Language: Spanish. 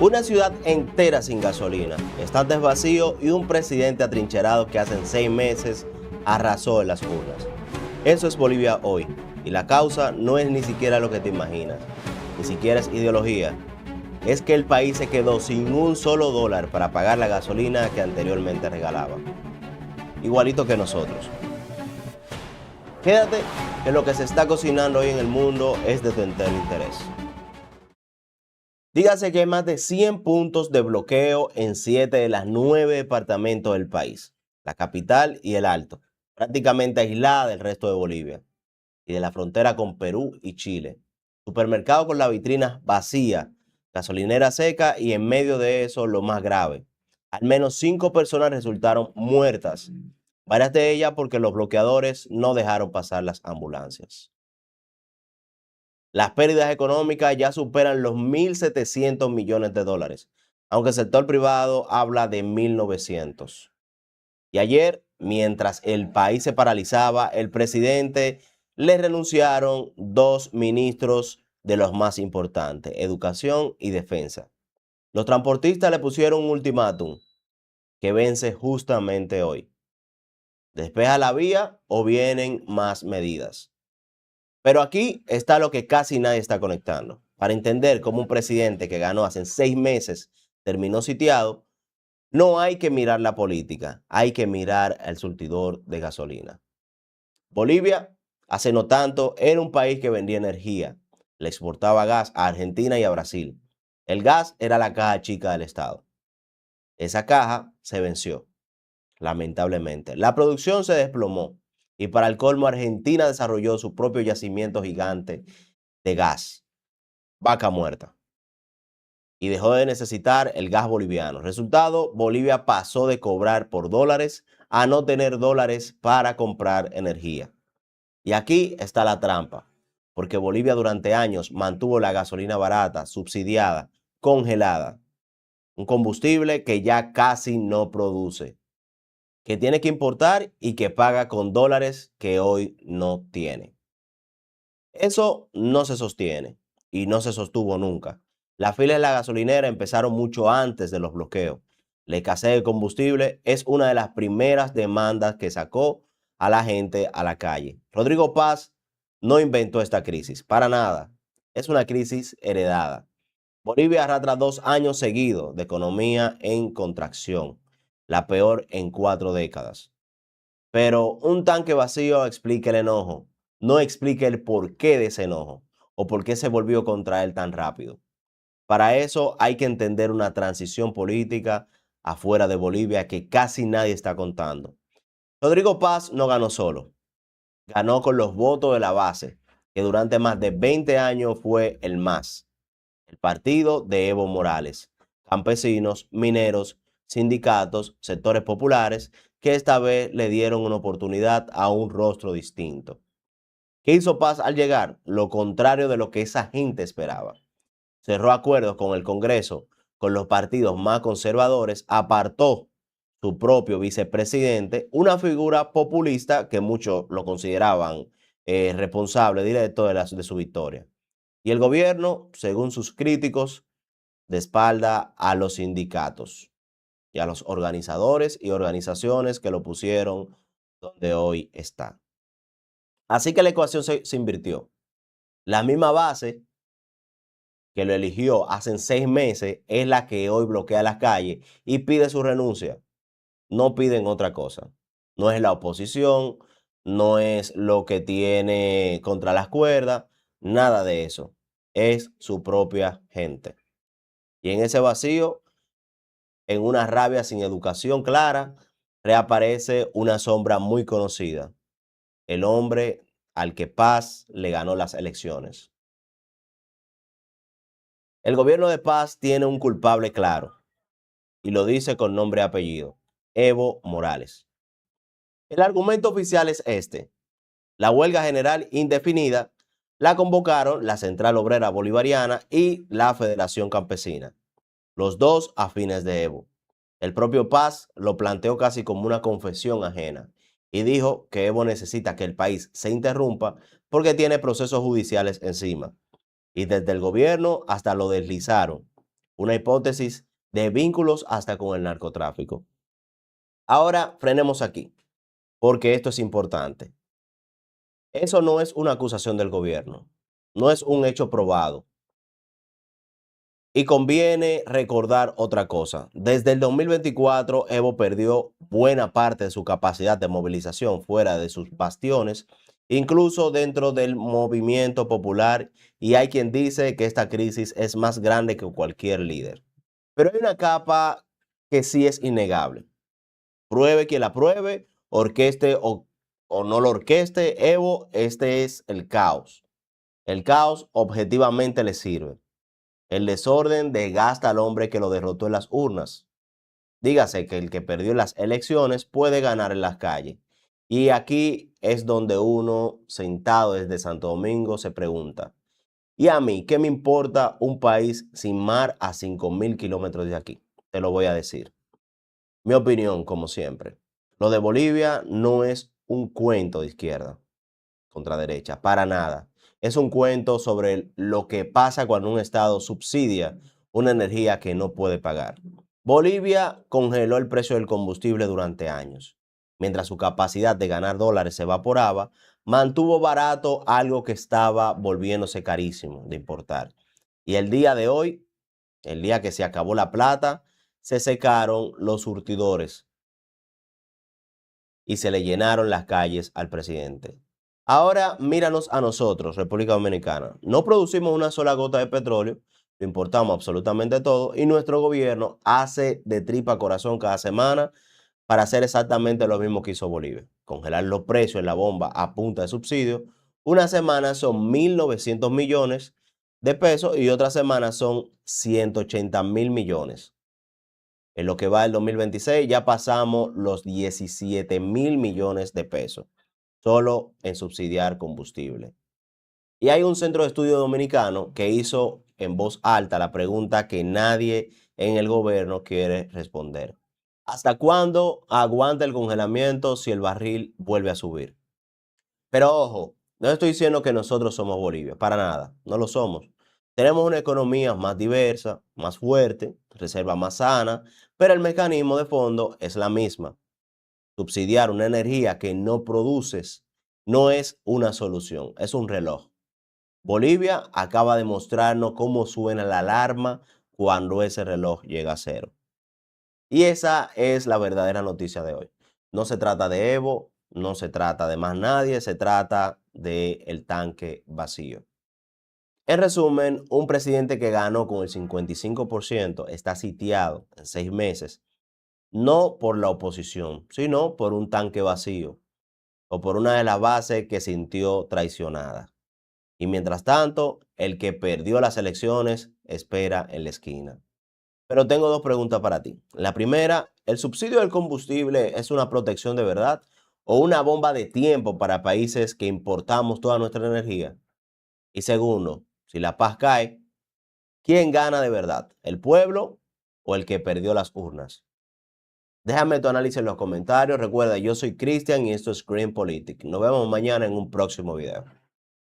Una ciudad entera sin gasolina, estantes vacíos y un presidente atrincherado que hace 6 meses arrasó en las urnas. Eso es Bolivia hoy, y la causa no es ni siquiera lo que te imaginas, ni siquiera es ideología. Es que el país se quedó sin un solo dólar para pagar la gasolina que anteriormente regalaba. Igualito que nosotros. Quédate que lo que se está cocinando hoy en el mundo es de tu entero interés. Dígase que hay más de 100 puntos de bloqueo en 7 de las 9 departamentos del país, la capital y el Alto, prácticamente aislada del resto de Bolivia y de la frontera con Perú y Chile. Supermercado con la vitrina vacía, gasolinera seca y en medio de eso lo más grave. Al menos 5 personas resultaron muertas, varias de ellas porque los bloqueadores no dejaron pasar las ambulancias. Las pérdidas económicas ya superan los 1.700 millones de dólares, aunque el sector privado habla de 1.900. Y ayer, mientras el país se paralizaba, el presidente le renunciaron 2 ministros de los más importantes, Educación y Defensa. Los transportistas le pusieron un ultimátum que vence justamente hoy. Despeja la vía o vienen más medidas. Pero aquí está lo que casi nadie está conectando. Para entender cómo un presidente que ganó hace 6 meses terminó sitiado, no hay que mirar la política, hay que mirar al surtidor de gasolina. Bolivia, hace no tanto, era un país que vendía energía. Le exportaba gas a Argentina y a Brasil. El gas era la caja chica del Estado. Esa caja se venció, lamentablemente. La producción se desplomó. Y para el colmo, Argentina desarrolló su propio yacimiento gigante de gas, Vaca Muerta, y dejó de necesitar el gas boliviano. Resultado, Bolivia pasó de cobrar por dólares a no tener dólares para comprar energía. Y aquí está la trampa, porque Bolivia durante años mantuvo la gasolina barata, subsidiada, congelada, un combustible que ya casi no produce, que tiene que importar y que paga con dólares que hoy no tiene. Eso no se sostiene y no se sostuvo nunca. Las filas en la gasolinera empezaron mucho antes de los bloqueos. La escasez de combustible es una de las primeras demandas que sacó a la gente a la calle. Rodrigo Paz no inventó esta crisis, para nada. Es una crisis heredada. Bolivia arrastra 2 años seguidos de economía en contracción, la peor en 4 décadas. Pero un tanque vacío explica el enojo, no explica el porqué de ese enojo o por qué se volvió contra él tan rápido. Para eso hay que entender una transición política afuera de Bolivia que casi nadie está contando. Rodrigo Paz no ganó solo, ganó con los votos de la base, que durante más de 20 años fue el MAS, el partido de Evo Morales, campesinos, mineros, sindicatos, sectores populares, que esta vez le dieron una oportunidad a un rostro distinto. ¿Qué hizo Paz al llegar? Lo contrario de lo que esa gente esperaba. Cerró acuerdos con el Congreso, con los partidos más conservadores, apartó su propio vicepresidente, una figura populista que muchos lo consideraban responsable directo de su victoria. Y el gobierno, según sus críticos, de espalda a los sindicatos y a los organizadores y organizaciones que lo pusieron donde hoy está. Así que la ecuación se invirtió. La misma base que lo eligió hace 6 meses es la que hoy bloquea las calles y pide su renuncia. No piden otra cosa. No es la oposición, no es lo que tiene contra las cuerdas, nada de eso. Es su propia gente. Y en ese vacío, en una rabia sin educación clara, reaparece una sombra muy conocida. El hombre al que Paz le ganó las elecciones. El gobierno de Paz tiene un culpable claro y lo dice con nombre y apellido, Evo Morales. El argumento oficial es este. La huelga general indefinida la convocaron la Central Obrera Bolivariana y la Federación Campesina, los dos afines de Evo. El propio Paz lo planteó casi como una confesión ajena y dijo que Evo necesita que el país se interrumpa porque tiene procesos judiciales encima. Y desde el gobierno hasta lo deslizaron, una hipótesis de vínculos hasta con el narcotráfico. Ahora frenemos aquí, porque esto es importante. Eso no es una acusación del gobierno, no es un hecho probado. Y conviene recordar otra cosa. Desde el 2024, Evo perdió buena parte de su capacidad de movilización fuera de sus bastiones, incluso dentro del movimiento popular, y hay quien dice que esta crisis es más grande que cualquier líder. Pero hay una capa que sí es innegable. Pruebe quien la pruebe, orqueste o no lo orqueste, Evo, este es el caos. El caos objetivamente le sirve. El desorden desgasta al hombre que lo derrotó en las urnas. Dígase que el que perdió las elecciones puede ganar en las calles. Y aquí es donde uno, sentado desde Santo Domingo, se pregunta, ¿y a mí qué me importa un país sin mar a 5.000 kilómetros de aquí? Te lo voy a decir. Mi opinión, como siempre. Lo de Bolivia no es un cuento de izquierda contra derecha, para nada. Es un cuento sobre lo que pasa cuando un Estado subsidia una energía que no puede pagar. Bolivia congeló el precio del combustible durante años. Mientras su capacidad de ganar dólares se evaporaba, mantuvo barato algo que estaba volviéndose carísimo de importar. Y el día de hoy, el día que se acabó la plata, se secaron los surtidores y se le llenaron las calles al presidente. Ahora míranos a nosotros, República Dominicana. No producimos una sola gota de petróleo, lo importamos absolutamente todo y nuestro gobierno hace de tripa corazón cada semana para hacer exactamente lo mismo que hizo Bolivia. Congelar los precios en la bomba a punta de subsidio. Una semana son 1.900 millones de pesos y otra semana son 180.000 millones. En lo que va del 2026 ya pasamos los 17.000 millones de pesos solo en subsidiar combustible. Y hay un centro de estudio dominicano que hizo en voz alta la pregunta que nadie en el gobierno quiere responder. ¿Hasta cuándo aguanta el congelamiento si el barril vuelve a subir? Pero ojo, no estoy diciendo que nosotros somos Bolivia, para nada, no lo somos. Tenemos una economía más diversa, más fuerte, reserva más sana, pero el mecanismo de fondo es la misma. Subsidiar una energía que no produces no es una solución, es un reloj. Bolivia acaba de mostrarnos cómo suena la alarma cuando ese reloj llega a cero. Y esa es la verdadera noticia de hoy. No se trata de Evo, no se trata de más nadie, se trata del tanque vacío. En resumen, un presidente que ganó con el 55% está sitiado en 6 meses, no por la oposición, sino por un tanque vacío o por una de las bases que sintió traicionada. Y mientras tanto, el que perdió las elecciones espera en la esquina. Pero tengo dos preguntas para ti. La primera, ¿el subsidio del combustible es una protección de verdad o una bomba de tiempo para países que importamos toda nuestra energía? Y segundo, si la paz cae, ¿quién gana de verdad? ¿El pueblo o el que perdió las urnas? Déjame tu análisis en los comentarios. Recuerda, yo soy Cristian y esto es Green Politic. Nos vemos mañana en un próximo video.